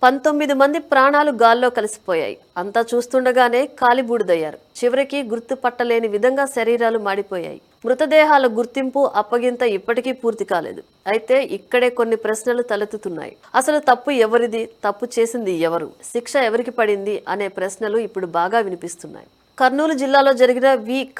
19 మంది ప్రాణాలు గాల్లో కలిసిపోయాయి. అంతా చూస్తుండగానే కాలిబూడిదయ్యారు. చివరికి గుర్తుపట్టలేని విధంగా శరీరాలు మాడిపోయాయి. మృతదేహాల గుర్తింపు, అప్పగింత ఇప్పటికీ పూర్తి కాలేదు. అయితే ఇక్కడే కొన్ని ప్రశ్నలు తలెత్తుతున్నాయి. అసలు తప్పు ఎవరిది? తప్పు చేసింది ఎవరు? శిక్ష ఎవరికి పడింది అనే ప్రశ్నలు ఇప్పుడు బాగా వినిపిస్తున్నాయి. కర్నూలు జిల్లాలో జరిగిన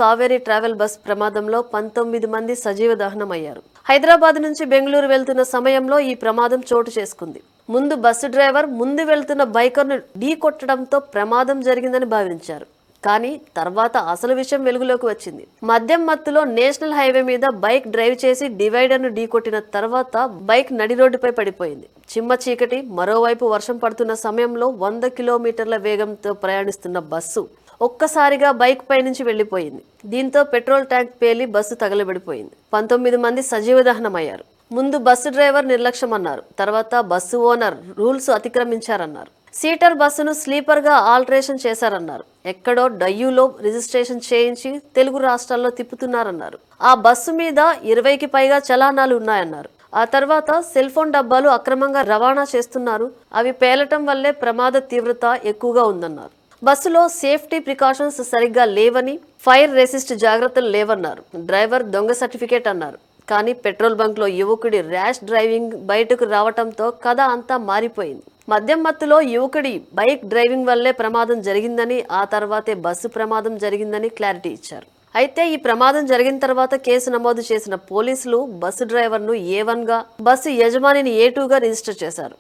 కావేరీ ట్రావెల్ బస్ ప్రమాదంలో 19 మంది సజీవ దహనమయ్యారు. హైదరాబాద్ నుంచి బెంగళూరు వెళ్తున్న సమయంలో ఈ ప్రమాదం చోటు చేసుకుంది. ముందు బస్సు డ్రైవర్ ముందు వెళ్తున్న బైకర్ను ఢీ కొట్టడంతో ప్రమాదం జరిగిందని భావించారు. కానీ తర్వాత అసలు విషయం వెలుగులోకి వచ్చింది. మద్యం మత్తులో నేషనల్ హైవే మీద బైక్ డ్రైవ్ చేసి డివైడర్ను ఢీకొట్టిన తర్వాత బైక్ నడి రోడ్డుపై పడిపోయింది. చిమ్మ చీకటి, మరోవైపు వర్షం పడుతున్న సమయంలో 100 కిలోమీటర్ల వేగంతో ప్రయాణిస్తున్న బస్సు ఒక్కసారిగా బైక్ పై నుంచి వెళ్లిపోయింది. దీంతో పెట్రోల్ ట్యాంక్ పేలి బస్సు తగలబడిపోయింది. 19 మంది సజీవ దహనమయ్యారు. ముందు బస్సు డ్రైవర్ నిర్లక్ష్యం అన్నారు. తర్వాత బస్సు ఓనర్ రూల్స్ అతిక్రమించారన్నారు. సీటర్ బస్సును స్లీపర్ గా ఆల్టరేషన్ చేశారన్నారు. ఎక్కడో డయ్యూలో రిజిస్ట్రేషన్ చేయించి తెలుగు రాష్ట్రాల్లో తిప్పుతున్నారన్నారు. ఆ బస్సు మీద 20కి పైగా చలానాలు ఉన్నాయన్నారు. ఆ తర్వాత సెల్ ఫోన్ డబ్బాలు అక్రమంగా రవాణా చేస్తున్నారు. అవి పేలటం వల్లే ప్రమాద తీవ్రత ఎక్కువగా ఉందన్నారు. బస్సులో సేఫ్టీ ప్రికాషన్స్ సరిగ్గా లేవని, ఫైర్ రెసిస్ట్ జాగ్రత్తలు లేవన్నారు. డ్రైవర్ దొంగ సర్టిఫికేట్ అన్నారు. కానీ పెట్రోల్ బంక్ లో యువకుడి ర్యాష్ డ్రైవింగ్ బయటకు రావటంతో కథ అంతా మారిపోయింది. మద్యం మత్తులో యువకుడి బైక్ డ్రైవింగ్ వల్లే ప్రమాదం జరిగిందని, ఆ తర్వాతే బస్సు ప్రమాదం జరిగిందని క్లారిటీ ఇచ్చారు. అయితే ఈ ప్రమాదం జరిగిన తర్వాత కేసు నమోదు చేసిన పోలీసులు బస్సు డ్రైవర్ను A1 గా, బస్సు యజమానిని A2 గా రిజిస్టర్ చేశారు.